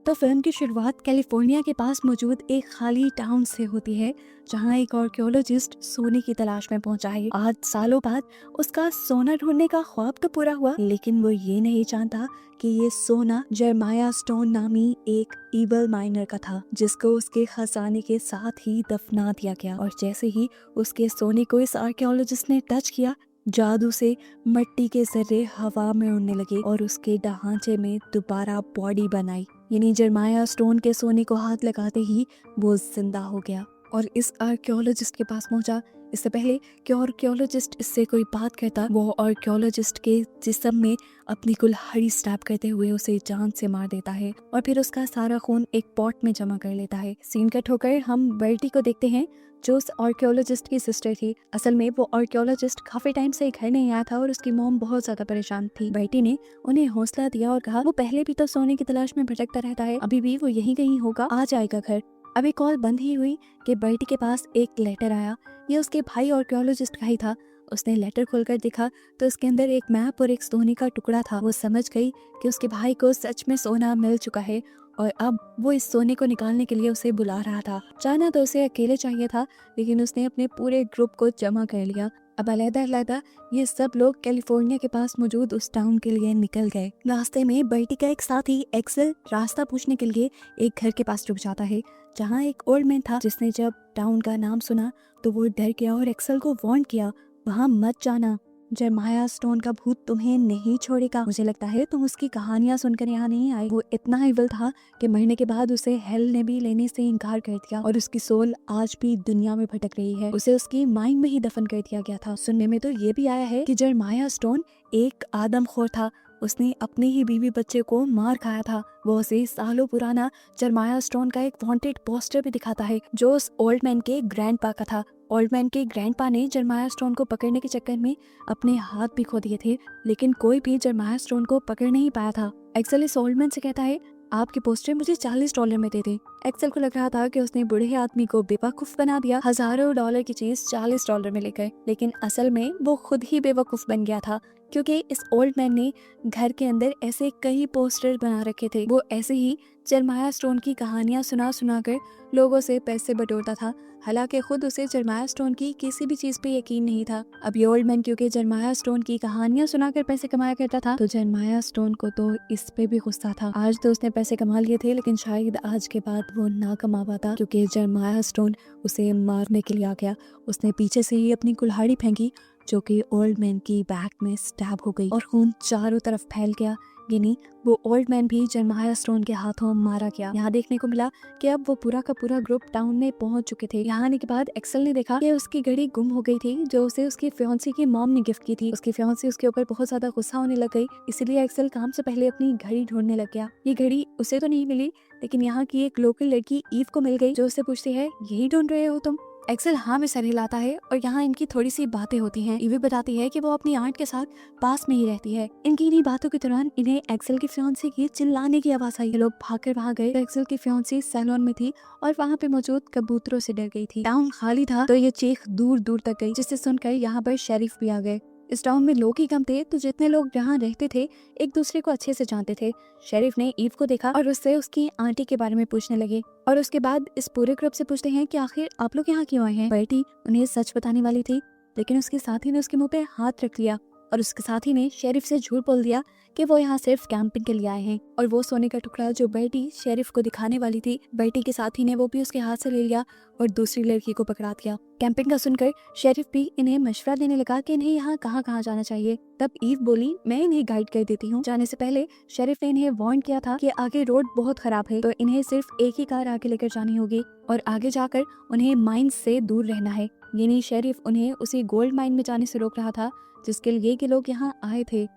तो फिल्म की शुरुआत कैलिफोर्निया के पास मौजूद एक खाली टाउन से होती है, जहां एक आर्कियोलॉजिस्ट सोने की तलाश में पहुंचा है। आज सालों बाद उसका सोना ढूंढने का ख्वाब तो पूरा हुआ, लेकिन वो ये नहीं जानता कि ये सोना जेरमाया स्टोन नामी एक ईवल माइनर का था, जिसको उसके खजाने के साथ ही दफना दिया गया। और जैसे ही उसके सोने को इस आर्कियोलॉजिस्ट ने टच किया, जादू से मिट्टी के जर्रे हवा में उड़ने लगे और उसके ढांचे में दोबारा बॉडी बनाई। यानी जेरमाया स्टोन के सोने को हाथ लगाते ही वो जिंदा हो गया और इस आर्कियोलॉजिस्ट के पास पहुंचा। इससे पहले कि आर्कियोलॉजिस्ट इससे कोई बात करता, वो आर्कियोलॉजिस्ट के जिस्म में अपनी कुल्हाड़ी स्टैब करते हुए उसे जान से मार देता है और फिर उसका सारा खून एक पॉट में जमा कर लेता है। सीन कट होकर हम बर्टी को देखते हैं, जो उस आर्कियोलॉजिस्ट की सिस्टर थी। असल में वो आर्कियोलॉजिस्ट काफी टाइम से घर नहीं आया था और उसकी मॉम बहुत ज्यादा परेशान थी। बर्टी ने उन्हें हौसला दिया और कहा वो पहले भी तो सोने की तलाश में भटकता रहता है, अभी भी वो यहीं कहीं होगा, आ जाएगा घर। अभी कॉल बंद ही हुई कि बर्टी के पास एक लेटर आया। ये उसके भाई आर्कियोलॉजिस्ट का ही था। उसने लेटर खोलकर देखा तो उसके अंदर एक मैप और एक सोने का टुकड़ा था। वो समझ गई कि उसके भाई को सच में सोना मिल चुका है और अब वो इस सोने को निकालने के लिए उसे बुला रहा था। जाना तो उसे अकेले चाहिए था, लेकिन उसने अपने पूरे ग्रुप को जमा कर लिया। अब अलग-अलग ये सब लोग कैलिफोर्निया के पास मौजूद उस टाउन के लिए निकल गए। रास्ते में बर्टी का एक साथी एक्सेल रास्ता पूछने के लिए एक घर के पास रुक जाता है, जहाँ एक ओल्ड मैन था, जिसने जब टाउन का नाम सुना तो वो डर गया और एक्सेल को वार्न किया, वहाँ मत जाना, जेरमाया स्टोन का भूत तुम्हें नहीं छोड़ेगा। मुझे लगता है तुम उसकी कहानियां सुनकर यहाँ नहीं आए। वो इतना इविल था कि मरने के बाद उसे हेल ने भी लेने से इनकार कर दिया और उसकी सोल आज भी दुनिया में भटक रही है। उसे उसकी माइंड में ही दफन कर दिया गया था। सुनने में तो ये भी आया है कि जेरमाया स्टोन एक आदमखोर था। उसने अपने ही बीवी बच्चे को मार खाया था। वो उसे सालों पुराना जेरमाया स्टोन का एक वांटेड पोस्टर भी दिखाता है, जो उस ओल्ड मैन के ग्रैंडपा का था। ओल्ड मैन के ग्रैंडपा ने जेरमाया स्टोन को पकड़ने के चक्कर में अपने हाथ भी खो दिए थे, लेकिन कोई भी जेरमाया स्टोन को पकड़ नहीं पाया था। एक्सेल इस ओल्ड मैन से कहता है, आपके पोस्टर मुझे $40 में दे दे। एक्सेल को लग रहा था कि उसने बूढ़े आदमी को बेवकूफ बना दिया, हजारों डॉलर की चीज $40 में लेकर, लेकिन असल में वो खुद ही बेवकूफ बन गया था, क्योंकि इस ओल्ड मैन ने घर के अंदर ऐसे कई पोस्टर बना रखे थे। वो ऐसे ही जेरमाया स्टोन की कहानियां सुना कर लोगों से पैसे बटोरता था, हालांकि खुद उसे जेरमाया स्टोन की किसी भी चीज पे यकीन नहीं था। अब ये ओल्ड मैन क्योंकि जेरमाया स्टोन की कहानियां सुनाकर पैसे कमाया करता था, तो जेरमाया स्टोन को तो इस पे भी गुस्सा था। आज तो उसने पैसे कमा लिए थे, लेकिन शायद आज के बाद वो ना कमा पाता, क्योंकि जेरमाया स्टोन उसे मारने के लिए आ गया। उसने पीछे से ही अपनी कुल्हाड़ी फेंकी, जो कि ओल्ड मैन की बैक में स्टैब हो गई और खून चारों तरफ फैल गया। यानी वो ओल्ड मैन भी जेरमाया स्टोन के हाथों मारा गया। यहाँ देखने को मिला कि अब वो पूरा का पूरा ग्रुप टाउन में पहुंच चुके थे। यहाँ आने के बाद एक्सेल ने देखा कि उसकी घड़ी गुम हो गई थी, जो उसे उसकी फियांसी की मॉम ने गिफ्ट की थी। उसकी फियांसी उसके ऊपर बहुत ज्यादा गुस्सा होने लग गई, इसीलिए एक्सेल काम से पहले अपनी घड़ी ढूंढने लग गया। ये घड़ी उसे तो नहीं मिली, लेकिन यहाँ की एक लोकल लड़की ईव को मिल गई, जो उससे पूछती है, यही ढूंढ रहे हो तुम? एक्सेल हाँ में सर हिलाता है और यहाँ इनकी थोड़ी सी बातें होती हैं। ईवी बताती है कि वो अपनी आंट के साथ पास में ही रहती है। इनकी इन्हीं बातों के दौरान इन्हें एक्सेल की फियांसी की चिल्लाने की आवाज आई। लोग भागकर वहाँ गए तो एक्सेल की फियांसी सैलून में थी और वहाँ पे मौजूद कबूतरों से डर गई थी। टाउन खाली था तो ये चीख दूर दूर तक गई, जिसे सुनकर यहाँ पर शेरिफ भी आ गए। इस टाउन में लोग ही कम थे, तो जितने लोग यहाँ रहते थे एक दूसरे को अच्छे से जानते थे। शेरिफ ने ईव को देखा और उससे उसकी आंटी के बारे में पूछने लगे और उसके बाद इस पूरे ग्रुप से पूछते हैं कि आखिर आप लोग यहाँ क्यों आए हैं। बर्टी उन्हें सच बताने वाली थी, लेकिन उसके साथी ने उसके मुंह पे हाथ रख लिया और उसके साथी ने शेरिफ से झूठ बोल दिया कि वो यहाँ सिर्फ कैंपिंग के लिए आए हैं। और वो सोने का टुकड़ा जो बर्टी शेरिफ को दिखाने वाली थी, बर्टी के साथी ने वो भी उसके हाथ से ले लिया और दूसरी लड़की को पकड़ा दिया। कैंपिंग का सुनकर शेरिफ भी इन्हें मशवरा देने लगा कि इन्हें यहाँ कहाँ जाना चाहिए। तब ईव बोली, मैं इन्हें गाइड कर देती हूँ। जाने से पहले शेरिफ ने इन्हें वार्न किया था कि आगे रोड बहुत खराब है, तो इन्हें सिर्फ एक ही कार आगे लेकर जानी होगी और आगे जाकर उन्हें माइन से दूर रहना है। यानी शेरिफ उन्हें उसी गोल्ड माइन में जाने से रोक रहा था जिसके लिए कि लोग यहाँ आए थे।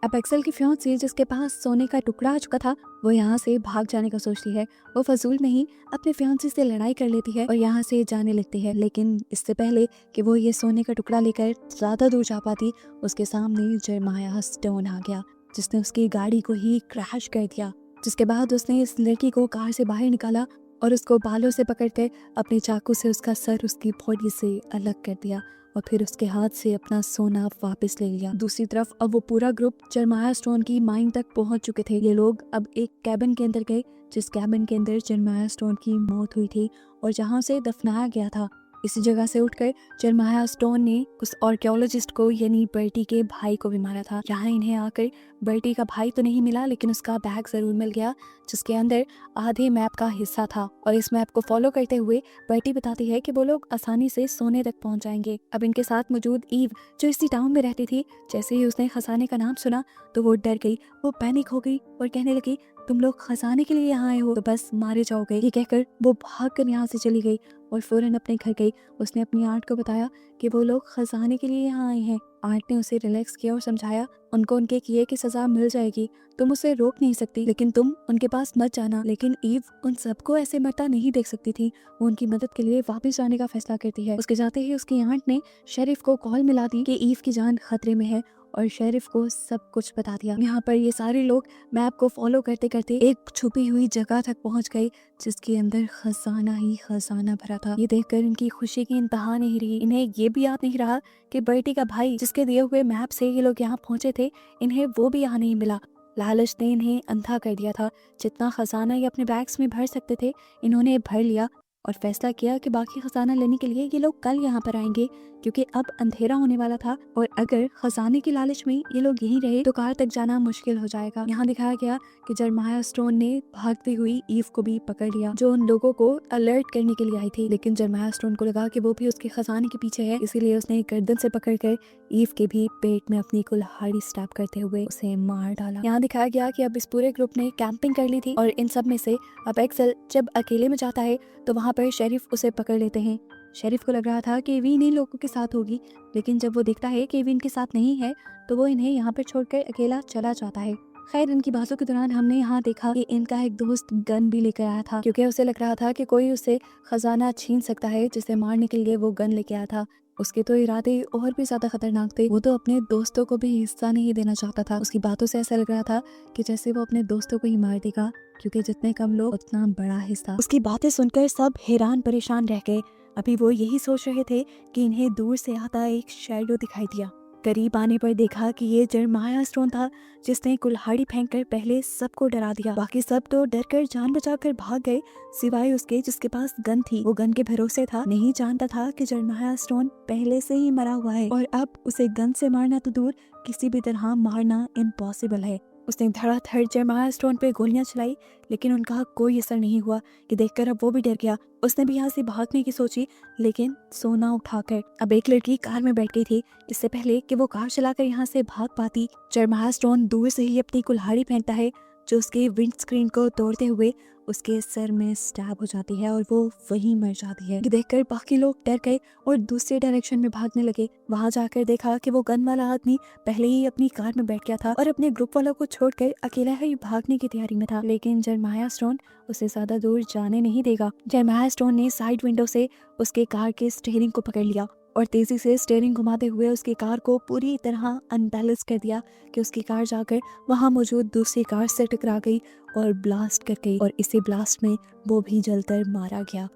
अब एक्सेल की फियांसी, जिसके पास सोने का टुकड़ा आ चुका था, वो यहाँ से भाग जाने का सोचती है। वो फजूल में ही अपने फियांसी से लड़ाई कर लेती है और यहाँ से जाने लगती है, लेकिन इससे पहले कि वो ये सोने का टुकड़ा लेकर ज्यादा दूर जा पाती, उसके सामने जेरमाया स्टोन आ गया, जिसने उसकी गाड़ी को ही क्रैश कर दिया। जिसके बाद उसने इस लड़की को कार से बाहर निकाला और उसको बालों से पकड़कर अपने चाकू से उसका सर उसकी बॉडी से अलग कर दिया और फिर उसके हाथ से अपना सोना वापस ले लिया। दूसरी तरफ अब वो पूरा ग्रुप जरमाया स्टोन की माइन तक पहुंच चुके थे। ये लोग अब एक कैबिन के अंदर गए जिस कैबिन के अंदर जरमाया स्टोन की मौत हुई थी और जहां से दफनाया गया था। इसी जगह से उठकर जरमाया स्टोन ने उस आर्कियोलॉजिस्ट को यानी बर्टी के भाई को भी मारा था। यहाँ इन्हें आकर बर्टी का भाई तो नहीं मिला लेकिन उसका बैग जरूर मिल गया जिसके अंदर आधे मैप का हिस्सा था। और इस मैप को फॉलो करते हुए बर्टी बताती है कि वो लोग आसानी से सोने तक पहुंच जाएंगे। अब इनके साथ मौजूद ईव जो इसी टाउन में रहती थी, जैसे ही उसने खजाने का नाम सुना तो वो डर गई, वो पैनिक हो गई और कहने लगी तुम लोग खजाने के लिए यहाँ आए हो तो बस मारे जाओगे। ये कहकर वो भागकर यहाँ से चली गई और फौरन अपने घर गई। उसने अपनी आंट को बताया कि वो लोग खजाने के लिए यहाँ आए हैं। आंट ने उसे रिलैक्स किया और समझाया उनको उनके किए की सजा मिल जाएगी, तुम उसे रोक नहीं सकती, लेकिन तुम उनके पास मत जाना। लेकिन ईव उन सबको ऐसे मरता नहीं देख सकती थी। वो उनकी मदद के लिए वापस जाने का फैसला करती है। उसके जाते ही उसकी आंट ने शेरिफ को कॉल मिला दी कि ईव की जान खतरे में है और शेरिफ को सब कुछ बता दिया। यहाँ पर ये सारे लोग मैप को फॉलो करते करते एक छुपी हुई जगह तक पहुंच गए जिसके अंदर खजाना ही खजाना भरा था। ये देखकर इनकी खुशी की इंतहा नहीं रही। इन्हें ये भी याद नहीं रहा कि बर्टी का भाई जिसके दिए हुए मैप से ये लोग यहाँ पहुंचे थे, इन्हें वो भी यहाँ नहीं मिला। लालच ने इन्हें अंधा कर दिया था। जितना खजाना ये अपने बैग्स में भर सकते थे इन्होंने भर लिया और फैसला किया कि बाकी खजाना लेने के लिए ये लोग कल यहाँ पर आएंगे क्योंकि अब अंधेरा होने वाला था और अगर खजाने की लालच में ये लोग यहीं रहे तो कार तक जाना मुश्किल हो जाएगा। यहाँ दिखाया गया कि जरमाया स्टोन ने भागती हुई ईव को भी पकड़ लिया जो उन लोगों को अलर्ट करने के लिए आई थी, लेकिन जरमाया स्टोन को लगा कि वो भी उसके खजाने के पीछे है, इसीलिए उसने गर्दन से पकड़कर ईव के भी पेट में अपनी कुल्हाड़ी स्टैब करते हुए उसे मार डाला। यहाँ दिखाया गया कि अब इस पूरे ग्रुप ने कैंपिंग कर ली थी और इन सब में से अब एक्सेल जब अकेले में जाता है तो वहाँ पर शेरिफ उसे पकड़ लेते हैं। शेरिफ को लग रहा था कि एविन इन लोगों के साथ होगी, लेकिन जब वो देखता है कि एविन के साथ नहीं है तो वो इन्हें यहाँ पर छोड़कर अकेला चला जाता है। खैर इनकी बातों के दौरान हमने यहाँ देखा कि इनका एक दोस्त गन भी लेकर आया था क्योंकि उसे लग रहा था कि कोई उसे खजाना छीन सकता है जिसे मारने के लिए वो गन लेके आया था। उसके तो इरादे और भी ज्यादा खतरनाक थे। वो तो अपने दोस्तों को भी हिस्सा नहीं देना चाहता था। उसकी बातों से ऐसा लग रहा था कि जैसे वो अपने दोस्तों को ही मार देगा क्योंकि जितने कम लोग उतना बड़ा हिस्सा। उसकी बातें सुनकर सब हैरान परेशान रह गए। अभी वो यही सोच रहे थे कि इन्हें दूर से आता एक शैडो दिखाई दिया। करीब आने पर देखा कि ये जरमाया स्टोन था जिसने कुल्हाड़ी फेंककर पहले सबको डरा दिया। बाकी सब तो डरकर जान बचाकर भाग गए सिवाय उसके जिसके पास गन थी। वो गन के भरोसे था, नहीं जानता था कि जरमाया स्टोन पहले से ही मरा हुआ है और अब उसे गन से मारना तो दूर किसी भी तरह मारना इम्पॉसिबल है। उसने धड़ाधड़ जरमाया स्टोन पे गोलियां चलाई लेकिन उनका कोई असर नहीं हुआ। कि देखकर अब वो भी डर गया। उसने भी यहाँ से भागने की सोची लेकिन सोना उठाकर अब एक लड़की कार में बैठ गई थी। इससे पहले कि वो कार चलाकर यहाँ से भाग पाती, जरमाया स्टोन दूर से ही अपनी कुल्हाड़ी फेंकता है जो उसके विंड स्क्रीन को तोड़ते हुए उसके सर में स्टैब हो जाती है और वो वहीं मर जाती है। ये देखकर बाकी लोग डर गए और दूसरे डायरेक्शन में भागने लगे। वहां जाकर देखा कि वो गन वाला आदमी पहले ही अपनी कार में बैठ गया था और अपने ग्रुप वालों को छोड़कर अकेला ही भागने की तैयारी में था, लेकिन जरमाया स्टोन उसे ज्यादा दूर जाने नहीं देगा। जरमाया स्टोन ने साइड विंडो से उसके कार के स्टीयरिंग को पकड़ लिया और तेजी से स्टीयरिंग घुमाते हुए उसकी कार को पूरी तरह अनबैलेंस कर दिया कि उसकी कार जाकर वहां मौजूद दूसरी कार से टकरा गई और ब्लास्ट कर गई और इसी ब्लास्ट में वो भी जलकर मारा गया।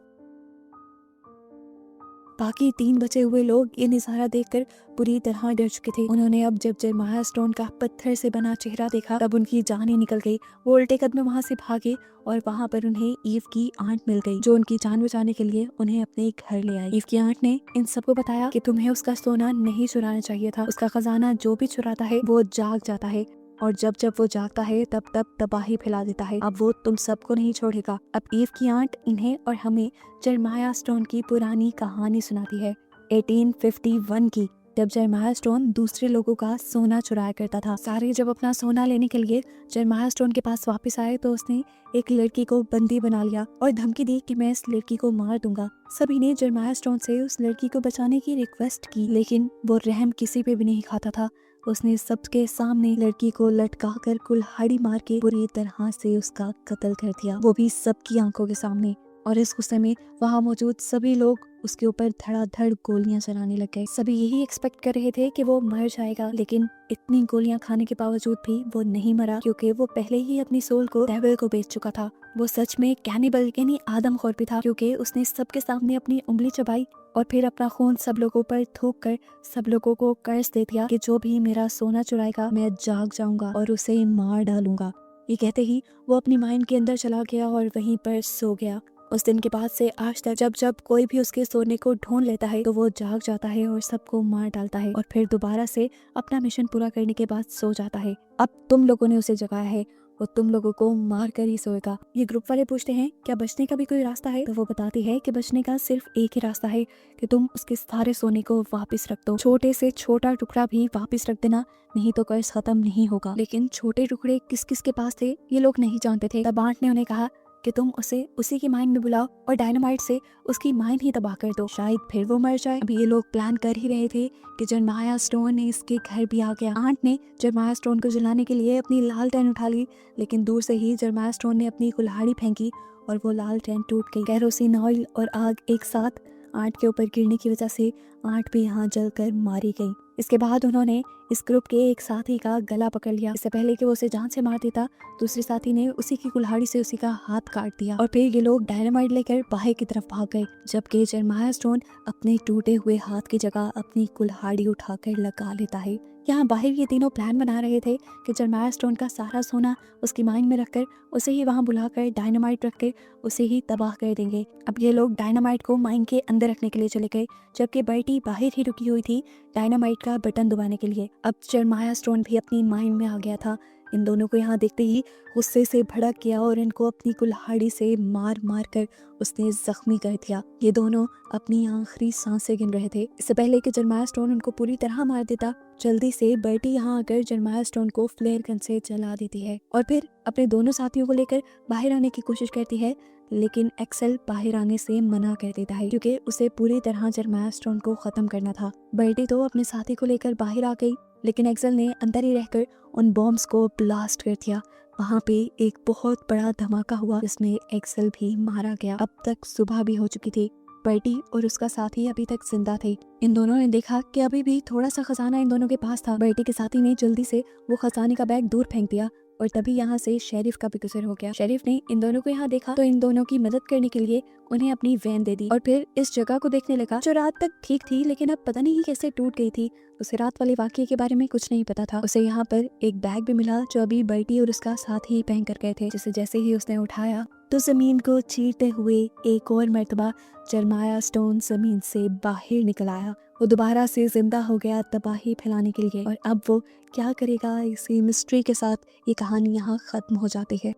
बाकी 3 बचे हुए लोग ये नजारा देखकर पूरी तरह डर चुके थे। उन्होंने अब जब जरमाया स्टोन का पत्थर से बना चेहरा देखा तब उनकी जान ही निकल गई। वो उल्टे कदम वहां से भागे और वहां पर उन्हें ईव की आंट मिल गई जो उनकी जान बचाने के लिए उन्हें अपने घर ले आई। ईव की आंट ने इन सबको बताया कि तुम्हें उसका सोना नहीं चुराना चाहिए था। उसका खजाना जो भी चुराता है वो जाग जाता है और जब जब वो जागता है तब तब तबाही फैला देता है। अब वो तुम सबको नहीं छोड़ेगा। अब ईव की आंट इन्हें और हमें जरमाया स्टोन की पुरानी कहानी सुनाती है 1851 की, जब जरमाया स्टोन दूसरे लोगों का सोना चुराया करता था। सारे जब अपना सोना लेने के लिए जरमाया स्टोन के पास वापस आए तो उसने एक लड़की को बंदी बना लिया और धमकी दी कि मैं इस लड़की को मार दूंगा। सभी ने जरमाया स्टोन से उस लड़की को बचाने की रिक्वेस्ट की लेकिन वो रहम किसी पे भी नहीं खाता था। उसने सबके सामने लड़की को लटकाकर कुल्हाड़ी मार के बुरी तरह से उसका कत्ल कर दिया, वो भी सबकी आंखों के सामने। और इस गुस्से में वहाँ मौजूद सभी लोग उसके ऊपर धड़ाधड़ गोलियां चलाने लग गए। सभी यही एक्सपेक्ट कर रहे थे कि वो मर जाएगा, लेकिन इतनी गोलियां खाने के बावजूद भी वो नहीं मरा क्योंकि वो पहले ही अपनी सोल को डेविल को बेच चुका था। वो सच में कैनिबल यानी आदमखोर भी था, क्योंकि उसने सबके सामने अपनी उंगली चबाई और फिर अपना खून सब लोगों पर थूक कर सब लोगों को कर्ज दे दिया कि जो भी मेरा सोना चुराएगा मैं जाग जाऊंगा और उसे मार डालूंगा। ये कहते ही वो अपनी माइंड के अंदर चला गया और वहीं पर सो गया। उस दिन के बाद से आज तक जब जब कोई भी उसके सोने को ढूंढ लेता है तो वो जाग जाता है और सबको मार डालता है और फिर दोबारा से अपना मिशन पूरा करने के बाद सो जाता है। अब तुम लोगों ने उसे जगाया है, वो तुम लोगों को मार कर ही सोएगा। ये ग्रुप वाले पूछते हैं क्या बचने का भी कोई रास्ता है, तो वो बताती है कि बचने का सिर्फ एक ही रास्ता है कि तुम उसके सारे सोने को वापस रख दो, छोटे से छोटा टुकड़ा भी वापस रख देना, नहीं तो कर्ज खत्म नहीं होगा। लेकिन छोटे टुकड़े किस किस के पास थे ये लोग नहीं जानते थे। तब आंट ने उन्हें कहा कि तुम उसे उसी की माइंड में बुलाओ और डायनामाइट से उसकी माइंड ही तबाह कर दो, शायद फिर वो मर जाए। अभी ये लोग प्लान कर ही रहे थे कि जरमाया स्टोन ने इसके घर भी आ गया। आंट ने जरमाया स्टोन को जलाने के लिए अपनी लालटेन उठा ली, लेकिन दूर से ही जरमाया स्टोन ने अपनी कुल्हाड़ी फेंकी और वो लालटेन टूट गई। कैरोसिन ऑयल और आग एक साथ आंट के ऊपर गिरने की वजह से आंट भी यहाँ जलकर मारी गई। इसके बाद उन्होंने इस ग्रुप के एक साथी का गला पकड़ लिया। इससे पहले कि वो उसे जान से मार देता, दूसरे साथी ने उसी की कुल्हाड़ी से उसी का हाथ काट दिया और फिर ये लोग डायनामाइट लेकर बाहर की तरफ भाग गए, जबकि जरमाया स्टोन अपने टूटे हुए हाथ की जगह अपनी कुल्हाड़ी उठाकर लगा लेता है। यहाँ बाहर ये तीनों प्लान बना रहे थे कि जरमाया स्टोन का सारा सोना उसकी माइंड में रखकर उसे ही वहाँ बुलाकर डायनामाइट रखकर उसे ही तबाह कर देंगे। अब ये लोग डायनामाइट को माइंड के अंदर रखने के लिए चले गए, जबकि बर्टी बाहर ही रुकी हुई थी डायनामाइट का बटन दबाने के लिए। अब जरमाया स्टोन भी अपनी माइंड में आ गया था। इन दोनों को यहाँ देखते ही गुस्से से भड़क गया और इनको अपनी कुल्हाड़ी से मार मार कर उसने जख्मी कर दिया। ये दोनों अपनी आखिरी सांसें गिन रहे थे। इससे पहले कि जरमाया स्टोन उनको पूरी तरह मार देता, जल्दी से बर्टी यहाँ आकर जरमाया स्टोन को फ्लेयर गन से जला देती है और फिर अपने दोनों साथियों को लेकर बाहर आने की कोशिश करती है, लेकिन एक्सेल बाहर आने से मना कर देता है क्योंकि उसे पूरी तरह जरमाया स्टोन को खत्म करना था। बर्टी तो अपने साथी को लेकर बाहर आ गई, लेकिन एक्सेल ने अंदर ही रहकर उन बॉम्ब्स को ब्लास्ट कर दिया। वहाँ पे एक बहुत बड़ा धमाका हुआ जिसमें एक्सेल भी मारा गया। अब तक सुबह भी हो चुकी थी। बर्टी और उसका साथी अभी तक जिंदा थे। इन दोनों ने देखा कि अभी भी थोड़ा सा खजाना इन दोनों के पास था। बर्टी के साथी ने जल्दी से वो खजाने का बैग दूर फेंक दिया और तभी यहाँ से शेरिफ का भी गुजर हो गया। शेरिफ ने इन दोनों को यहाँ देखा तो इन दोनों की मदद करने के लिए उन्हें अपनी वैन दे दी और फिर इस जगह को देखने लगा जो रात तक ठीक थी, लेकिन अब पता नहीं कैसे टूट गई थी। उसे रात वाले वाकये के बारे में कुछ नहीं पता था। उसे यहाँ पर एक बैग भी मिला जो अभी बर्टी और उसका साथी ही पहन कर गए थे, जिसे जैसे ही उसने उठाया तो जमीन को चीरते हुए एक और मर्तबा जरमाया स्टोन जमीन से बाहर निकल आया। वो दोबारा से जिंदा हो गया तबाही फैलाने के लिए, और अब वो क्या करेगा इसी मिस्ट्री के साथ ये कहानी यहाँ खत्म हो जाती है।